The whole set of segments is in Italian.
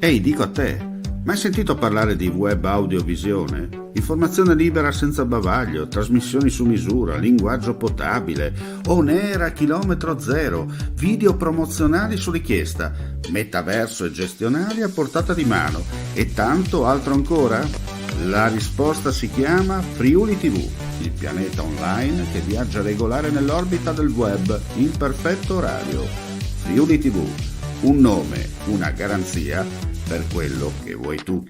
Ehi, dico a te, mai sentito parlare di web audiovisione? Informazione libera senza bavaglio, trasmissioni su misura, linguaggio potabile, on air a chilometro zero, video promozionali su richiesta, metaverso e gestionali a portata di mano e tanto altro ancora? La risposta si chiama Friuli TV, il pianeta online che viaggia regolare nell'orbita del web in perfetto orario. Friuli TV, un nome, una garanzia per quello che vuoi tu.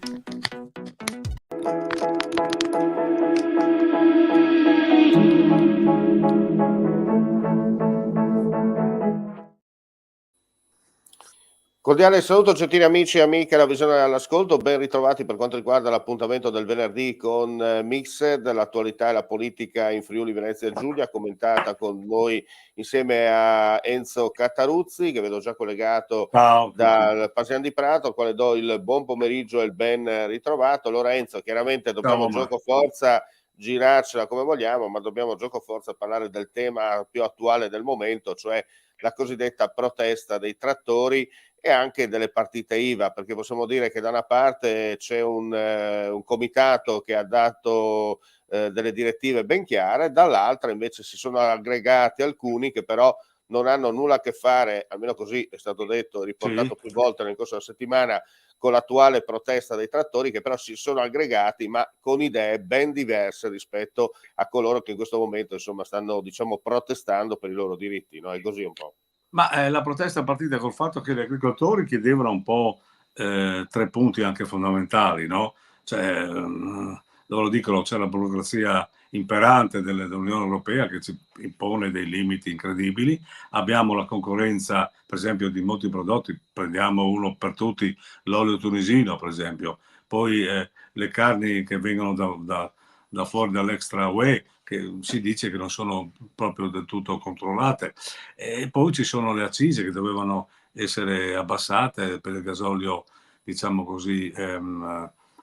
Cordiale saluto gentili amici e amiche alla visione all'ascolto, ben ritrovati per quanto riguarda l'appuntamento del venerdì con Mixed, l'attualità e la politica in Friuli Venezia Giulia, commentata con noi insieme a Enzo Cattaruzzi, che vedo già collegato dal Pasian di Prato, al quale do il buon pomeriggio e il ben ritrovato. Allora Enzo, chiaramente dobbiamo gioco forza girarcela come vogliamo, ma dobbiamo gioco forza parlare del tema più attuale del momento, cioè la cosiddetta protesta dei trattori e anche delle partite IVA, perché possiamo dire che da una parte c'è un comitato che ha dato delle direttive ben chiare, dall'altra invece si sono aggregati alcuni che però non hanno nulla a che fare, almeno così è stato detto, riportato più volte nel corso della settimana, con l'attuale protesta dei trattori, che però si sono aggregati ma con idee ben diverse rispetto a coloro che in questo momento insomma stanno, diciamo, protestando per i loro diritti, no? È così un po'. Ma la protesta è partita col fatto che gli agricoltori chiedevano un po' 3 punti anche fondamentali, no? Cioè, loro dicono c'è la burocrazia imperante dell'Unione Europea che ci impone dei limiti incredibili, abbiamo la concorrenza per esempio di molti prodotti, prendiamo uno per tutti, l'olio tunisino per esempio, poi le carni che vengono da fuori dall'extra UE, che si dice che non sono proprio del tutto controllate, e poi ci sono le accise che dovevano essere abbassate per il gasolio, diciamo così,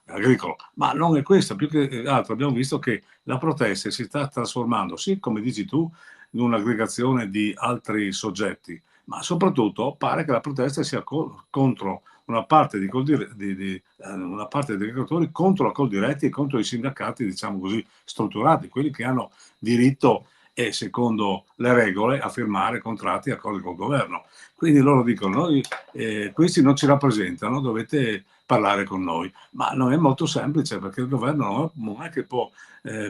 agricolo. Ma non è questo, più che altro abbiamo visto che la protesta si sta trasformando, sì, come dici tu, in un'aggregazione di altri soggetti, ma soprattutto pare che la protesta sia contro una parte una parte degli agricoltori, contro la Coldiretti e contro i sindacati, diciamo così, strutturati, quelli che hanno diritto e secondo le regole a firmare contratti e accordi col governo. Quindi loro dicono, noi, questi non ci rappresentano, dovete parlare con noi. Ma non è molto semplice, perché il governo non è che può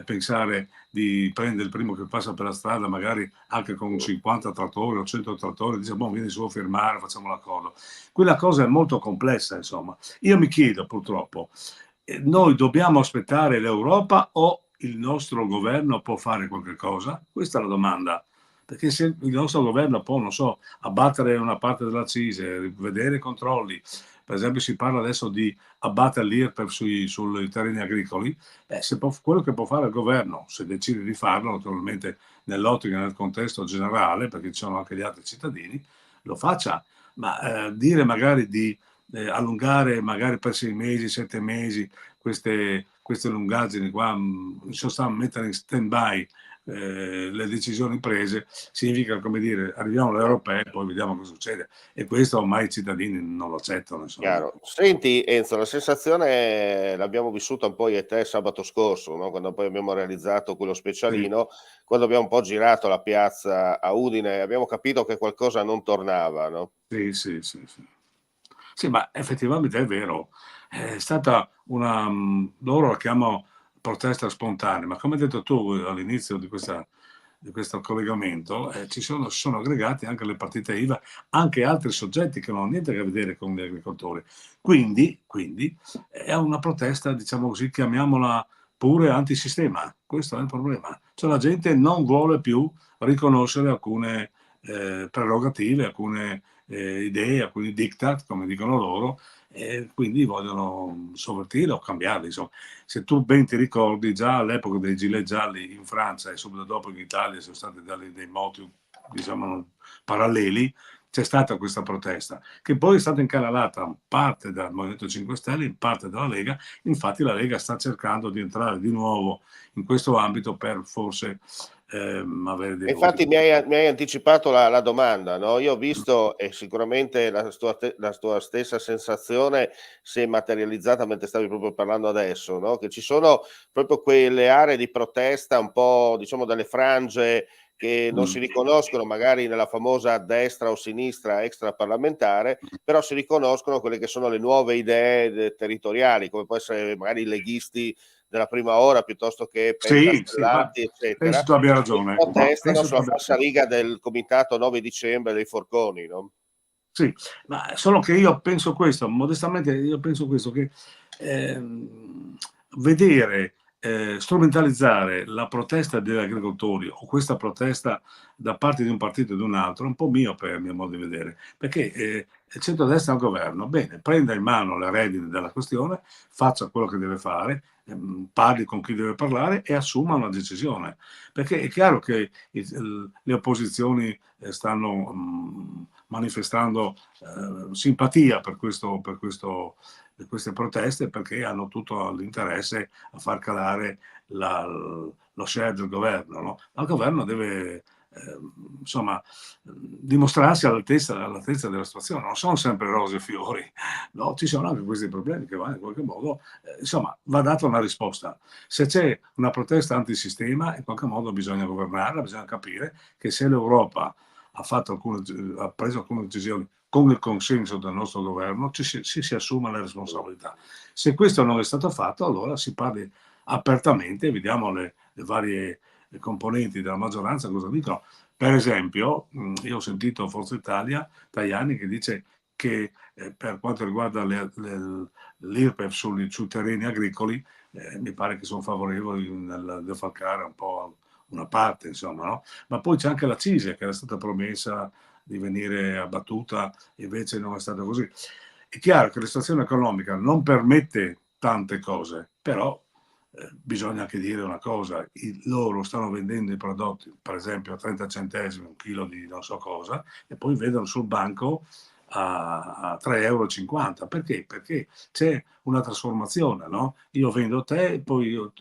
pensare di prendere il primo che passa per la strada, magari anche con 50 trattori o 100 trattori, dice, boh, vieni su a firmare, facciamo l'accordo. Quella cosa è molto complessa, insomma. Io mi chiedo, purtroppo, noi dobbiamo aspettare l'Europa o il nostro governo può fare qualche cosa? Questa è la domanda. Perché se il nostro governo può, non so, abbattere una parte dell'accise, vedere i controlli, per esempio si parla adesso di abbattere l'IRPEF sui terreni agricoli, quello che può fare il governo, se decide di farlo, naturalmente nell'ottica, nel contesto generale, perché ci sono anche gli altri cittadini, lo faccia, ma dire magari di allungare magari per 6 mesi, 7 mesi queste lungaggini qua, mettere in stand-by le decisioni prese, significa, come dire, arriviamo alle europee e poi vediamo cosa succede. E questo ormai i cittadini non lo accettano. Insomma. Chiaro. Senti Enzo, la sensazione l'abbiamo vissuta un po' io e te sabato scorso, no? Quando poi abbiamo realizzato quello specialino, quando abbiamo un po' girato la piazza a Udine, abbiamo capito che qualcosa non tornava, no? Sì. Sì, ma effettivamente è vero. È stata una, loro la chiamano protesta spontanea, ma come hai detto tu all'inizio di questo collegamento, si sono aggregati anche le partite IVA, anche altri soggetti che non hanno niente a che vedere con gli agricoltori. Quindi è una protesta, diciamo così, chiamiamola pure antisistema. Questo è il problema. Cioè la gente non vuole più riconoscere alcune prerogative, alcune idee, alcuni diktat, come dicono loro, e quindi vogliono sovvertirle o cambiarle. Insomma. Se tu ben ti ricordi, già all'epoca dei gilet gialli in Francia e subito dopo in Italia sono stati dei moti, diciamo, paralleli, c'è stata questa protesta, che poi è stata incanalata in parte dal Movimento 5 Stelle, in parte dalla Lega. Infatti la Lega sta cercando di entrare di nuovo in questo ambito per forse avere dei E infatti voti. mi hai anticipato la domanda, no? Io ho visto, e sicuramente la tua stessa sensazione si è materializzata mentre stavi proprio parlando adesso, no? Che ci sono proprio quelle aree di protesta, un po', diciamo, delle frange che non si riconoscono magari nella famosa destra o sinistra extraparlamentare, però si riconoscono quelle che sono le nuove idee territoriali, come può essere magari i leghisti della prima ora piuttosto che Sì, sì, ma pentastellanti, eccetera, penso tu abbia che ragione. protestano Penso tu sulla abbia ragione. falsariga del comitato 9 dicembre dei Forconi, no? Sì, ma solo che io penso questo, modestamente io penso questo, che vedere, strumentalizzare la protesta degli agricoltori o questa protesta da parte di un partito e di un altro è un po' miope a mio modo di vedere, perché il centrodestra al governo, bene, prenda in mano le redini della questione, faccia quello che deve fare, parli con chi deve parlare e assuma una decisione, perché è chiaro che le opposizioni stanno manifestando simpatia per queste proteste, perché hanno tutto l'interesse a far calare lo share del governo, no? Ma il governo deve insomma dimostrarsi all'altezza della situazione. Non sono sempre rose e fiori, no? Ci sono anche questi problemi che vanno in qualche modo, insomma, va data una risposta. Se c'è una protesta antisistema, in qualche modo bisogna governarla, bisogna capire che se l'Europa ha preso alcune decisioni con il consenso del nostro governo, si assuma la responsabilità. Se questo non è stato fatto, allora si parli apertamente, vediamo le varie componenti della maggioranza cosa dicono. Per esempio, io ho sentito Forza Italia, Tajani, che dice che per quanto riguarda l'IRPEF sui terreni agricoli, mi pare che sono favorevoli nel defalcare un po' una parte, insomma, no? Ma poi c'è anche la CISE che era stata promessa di venire abbattuta, invece non è stato così. È chiaro che la situazione economica non permette tante cose, però bisogna anche dire una cosa, loro stanno vendendo i prodotti, per esempio a 30 centesimi un chilo di non so cosa, e poi vedono sul banco a 3,50 euro. Perché? Perché c'è una trasformazione, no? Io vendo te, poi io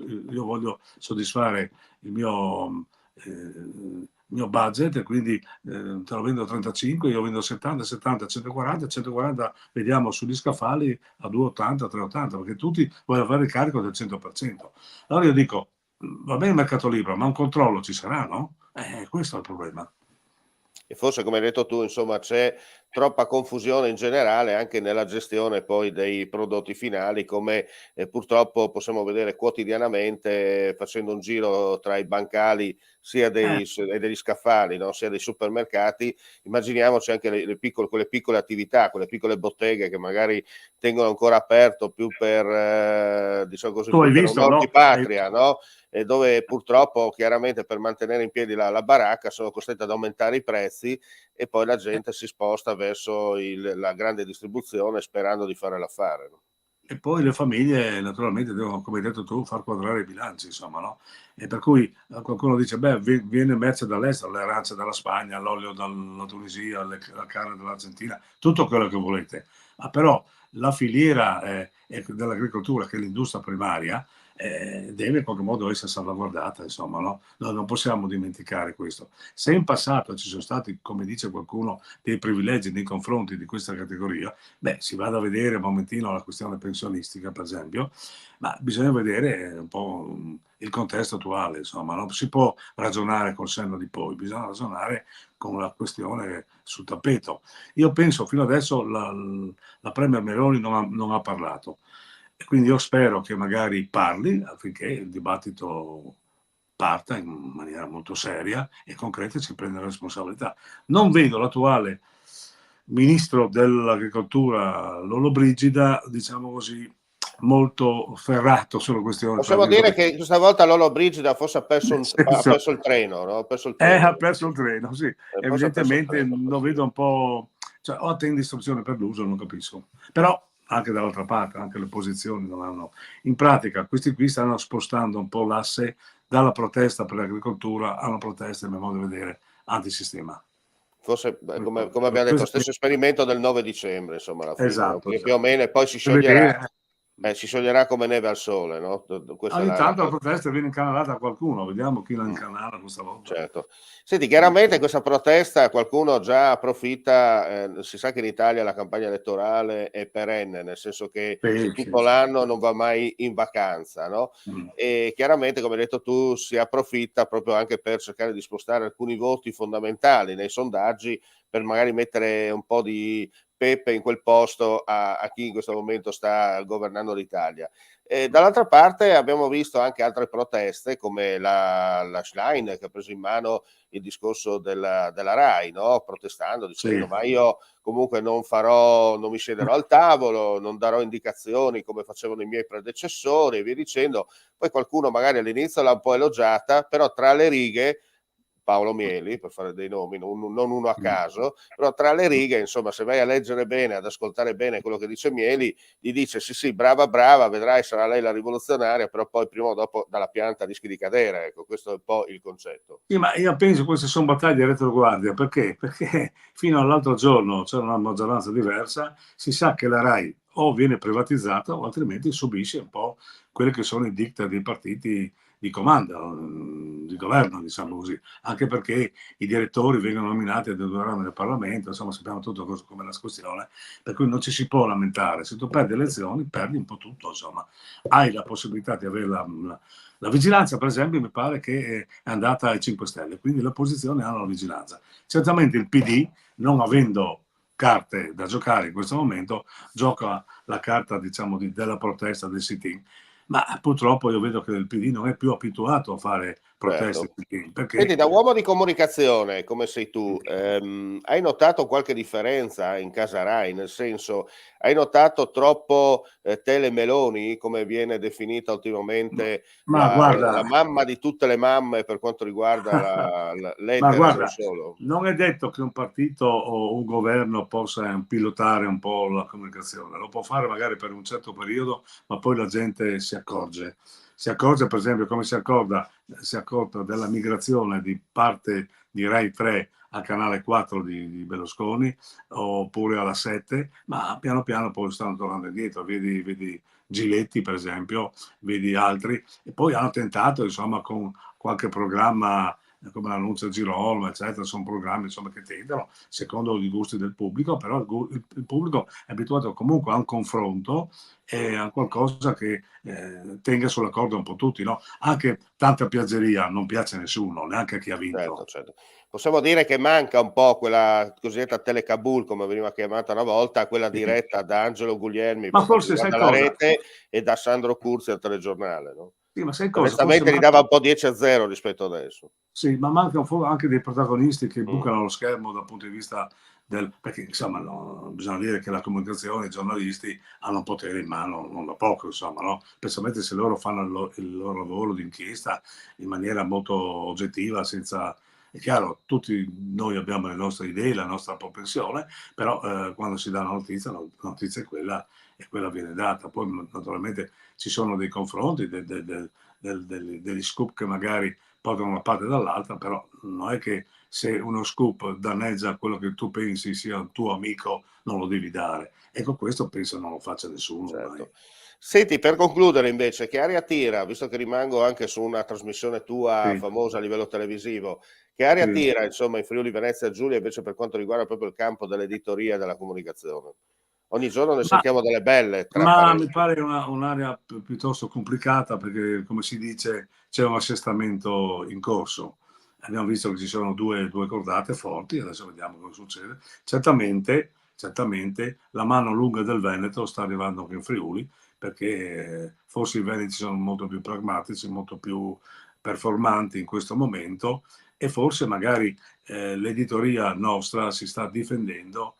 voglio soddisfare il mio budget, e quindi te lo vendo a 35, io vendo 70, 70, 140, 140 vediamo sugli scaffali a 2,80, 3,80, perché tutti vogliono avere il carico del 100%. Allora io dico, va bene il mercato libero, ma un controllo ci sarà, no? Questo è il problema. E forse, come hai detto tu, insomma, c'è troppa confusione in generale anche nella gestione poi dei prodotti finali, come purtroppo possiamo vedere quotidianamente facendo un giro tra i bancali sia degli scaffali, no? Sia dei supermercati. Immaginiamoci anche quelle piccole attività, quelle piccole botteghe che magari tengono ancora aperto più per, diciamo così, Tu hai più per visto, onor di no? patria, no? E dove purtroppo chiaramente per mantenere in piedi la baracca sono costretti ad aumentare i prezzi, e poi la gente si sposta verso la grande distribuzione sperando di fare l'affare, no? E poi le famiglie naturalmente devono, come hai detto tu, far quadrare i bilanci, insomma, no? E per cui qualcuno dice, beh, viene merce dall'estero, le arance dalla Spagna, l'olio dalla Tunisia, la carne dall'Argentina, tutto quello che volete. Ma però la filiera dell'agricoltura, che è l'industria primaria, deve in qualche modo essere salvaguardata, insomma, no? Non possiamo dimenticare questo. Se in passato ci sono stati, come dice qualcuno, dei privilegi nei confronti di questa categoria, beh, si vada a vedere un momentino la questione pensionistica, per esempio, ma bisogna vedere un po' il contesto attuale, insomma, non si può ragionare col senno di poi, bisogna ragionare con la questione sul tappeto. Io penso fino adesso la Premier Meloni non ha parlato, e quindi io spero che magari parli affinché il dibattito parta in maniera molto seria e concreta e si prenda la responsabilità. Non vedo l'attuale ministro dell'agricoltura Lollobrigida, diciamo così, molto ferrato sulla questione, tra Possiamo dire virgolette. che questa volta Lollobrigida forse ha Nel ha senso, perso il treno, no? Ha perso il treno. ha perso il treno, sì. Forse ha perso il Evidentemente treno. lo vedo un po', cioè, o attende istruzione per l'uso, non capisco. Però anche dall'altra parte, anche le posizioni non hanno. In pratica, questi qui stanno spostando un po' l'asse dalla protesta per l'agricoltura a una protesta, a mio modo di vedere, antisistema. Forse, come abbiamo detto, lo Questo, stesso esperimento del 9 dicembre, insomma, alla fine, no? esatto, Più o esatto. meno, e poi si Per vedere, scioglierà. Si scioglierà come neve al sole, no? Questa è Ogni la tanto la cosa. protesta viene incanalata a qualcuno, vediamo chi la Mm. incanala questa volta. Certo. Senti, chiaramente questa protesta qualcuno già approfitta, si sa che in Italia la campagna elettorale è perenne, nel senso che Sì, sì, tutto sì. l'anno non va mai in vacanza, no? Mm. E chiaramente, come hai detto tu, si approfitta proprio anche per cercare di spostare alcuni voti fondamentali nei sondaggi per magari mettere un po' di pepe in quel posto a chi in questo momento sta governando l'Italia. Dall'altra parte abbiamo visto anche altre proteste come la Schlein che ha preso in mano il discorso della RAI, no? Protestando, dicendo Sì. ma io comunque non mi siederò al tavolo, non darò indicazioni come facevano i miei predecessori e via dicendo. Poi qualcuno magari all'inizio l'ha un po' elogiata, però tra le righe Paolo Mieli, per fare dei nomi, non uno a Mm. caso, però tra le righe, insomma, se vai a leggere bene, ad ascoltare bene quello che dice Mieli, gli dice sì sì, brava brava, vedrai sarà lei la rivoluzionaria, però poi prima o dopo dalla pianta rischi di cadere, ecco, questo è un po' il concetto. Sì, ma io penso che queste sono battaglie di retroguardia, perché? Perché fino all'altro giorno c'era una maggioranza diversa, si sa che la RAI o viene privatizzata o altrimenti subisce un po' quelli che sono i diktat dei partiti di comando, di governo, diciamo così, anche perché i direttori vengono nominati da due rami del Parlamento, insomma sappiamo tutto come la questione, per cui non ci si può lamentare, se tu perdi le elezioni perdi un po' tutto, insomma, hai la possibilità di avere la vigilanza, per esempio, mi pare che è andata ai 5 Stelle, quindi l'opposizione ha la vigilanza. Certamente il PD, non avendo carte da giocare in questo momento, gioca la carta, diciamo, della protesta, del sit-in, ma purtroppo io vedo che il PD non è più abituato a fare proteste, Certo. perché Senti, da uomo di comunicazione come sei tu, hai notato qualche differenza in casa Rai? Nel senso, hai notato troppo, Tele Meloni, come viene definita ultimamente ma guarda, la mamma di tutte le mamme per quanto riguarda ma l'etere e non guarda, solo? non è detto che un partito o un governo possa pilotare un po' la comunicazione, lo può fare magari per un certo periodo, ma poi la gente si accorge. Si accorge, per esempio, come si è accorta della migrazione di parte di Rai 3 al canale 4 di Berlusconi, oppure alla 7, ma piano piano poi stanno tornando indietro. Vedi Giletti, per esempio, vedi altri, e poi hanno tentato, insomma, con qualche programma come l'annuncio Girolamo, eccetera, sono programmi insomma, che tendono secondo i gusti del pubblico, però il pubblico è abituato comunque a un confronto e a qualcosa che tenga sulla corda un po' tutti, no? Anche tanta piaggeria non piace a nessuno, neanche a chi ha Certo, vinto. certo. Possiamo dire che manca un po' quella cosiddetta Telecabul, come veniva chiamata una volta, quella Sì. diretta da Angelo Guglielmi Ma per quanto forse sai riguarda la cosa? rete e da Sandro Curzi al telegiornale, no? Sì, ma sai cosa? Forse Onestamente gli dava un po' 10-0 rispetto adesso. sì, ma manca anche dei protagonisti che Mh, bucano lo schermo dal punto di vista perché insomma no, bisogna dire che la comunicazione, i giornalisti hanno un potere in mano non da poco, insomma, no? Specialmente se loro fanno il loro lavoro di inchiesta in maniera molto oggettiva, senza... È chiaro, tutti noi abbiamo le nostre idee, la nostra propensione, però quando si dà una notizia, la notizia è quella viene data. Poi naturalmente ci sono dei confronti, degli scoop che magari portano da una parte e dall'altra, però non è che se uno scoop danneggia quello che tu pensi sia un tuo amico, non lo devi dare. Ecco, questo penso non lo faccia nessuno ormai. certo. Senti, per concludere invece, che aria tira, visto che rimango anche su una trasmissione tua Sì, famosa a livello televisivo, che aria sì. tira insomma in Friuli Venezia Giulia invece per quanto riguarda proprio il campo dell'editoria e della comunicazione? Ogni giorno ne Ma, sentiamo delle belle, tra ma mi parentesi. pare un'area piuttosto complicata perché, come si dice, c'è un assestamento in corso. Abbiamo visto che ci sono due cordate forti, adesso vediamo cosa succede. Certamente la mano lunga del Veneto sta arrivando anche in Friuli, perché forse i veneti sono molto più pragmatici, molto più performanti in questo momento e forse magari l'editoria nostra si sta difendendo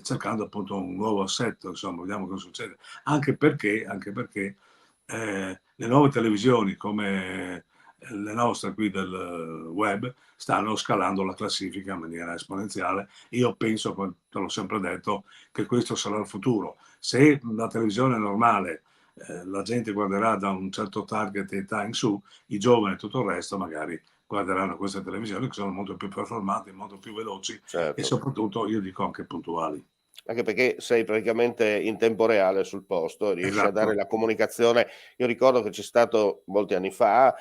cercando appunto un nuovo assetto, insomma, vediamo cosa succede. Anche perché le nuove televisioni come le nostre qui del web stanno scalando la classifica in maniera esponenziale. Io penso, te l'ho sempre detto, che questo sarà il futuro. Se la televisione normale la gente guarderà da un certo target età in su, i giovani e tutto il resto magari guarderanno queste televisioni che sono molto più performanti, molto più veloci e Certo. soprattutto, io dico, anche puntuali. Anche perché sei praticamente in tempo reale sul posto e riesci a dare Esatto. la comunicazione. Io ricordo che c'è stato molti anni fa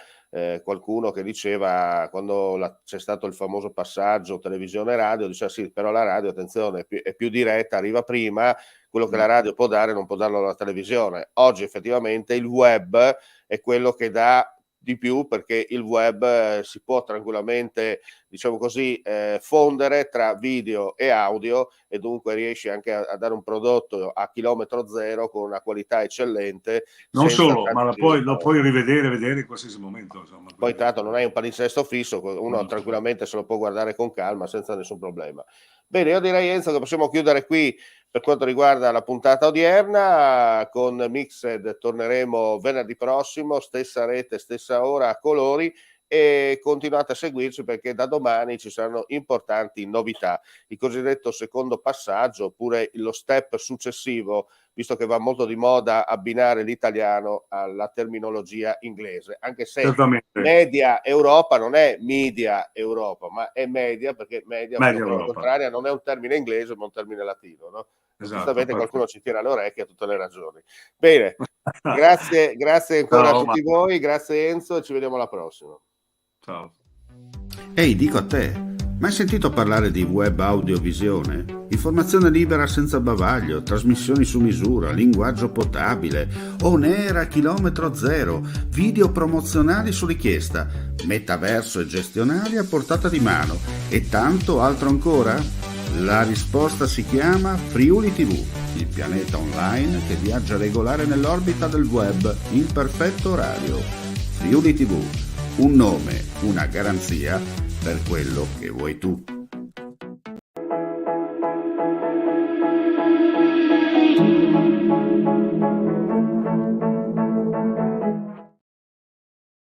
qualcuno che diceva, quando c'è stato il famoso passaggio televisione e radio, diceva sì, però la radio, attenzione, è più diretta, arriva prima, quello che la radio può dare non può darlo la televisione. Oggi effettivamente il web è quello che dà di più, perché il web si può tranquillamente, diciamo così, fondere tra video e audio, e dunque riesci anche a dare un prodotto a chilometro zero con una qualità eccellente. Non senza solo, ma tanti giri di lo parole. puoi vedere in qualsiasi momento, insomma. Poi Quindi, tanto non hai un palinsesto fisso, uno no, tranquillamente se lo può guardare con calma senza nessun problema. Bene, io direi, Enzo, che possiamo chiudere qui per quanto riguarda la puntata odierna. Con Mixed torneremo venerdì prossimo, stessa rete, stessa ora, a colori, e continuate a seguirci perché da domani ci saranno importanti novità. Il cosiddetto secondo passaggio, oppure lo step successivo, visto che va molto di moda abbinare l'italiano alla terminologia inglese, anche se certamente, Media Europa non è Media Europa, ma è media, perché media, meglio proprio alla Europa. contraria, non è un termine inglese, ma un termine latino, no? Esatto, Giustamente qualcuno perfetto. ci tira le orecchie, ha tutte le ragioni. Bene, grazie ancora a Ciao, tutti voi, grazie Enzo, e ci vediamo alla prossima. ciao. Ehi, dico a te, mai sentito parlare di web audiovisione? Informazione libera senza bavaglio, trasmissioni su misura, linguaggio potabile, on air a chilometro zero, video promozionali su richiesta, metaverso e gestionali a portata di mano e tanto altro ancora? La risposta si chiama Friuli TV, il pianeta online che viaggia regolare nell'orbita del web in perfetto orario. Friuli TV, un nome, una garanzia per quello che vuoi tu.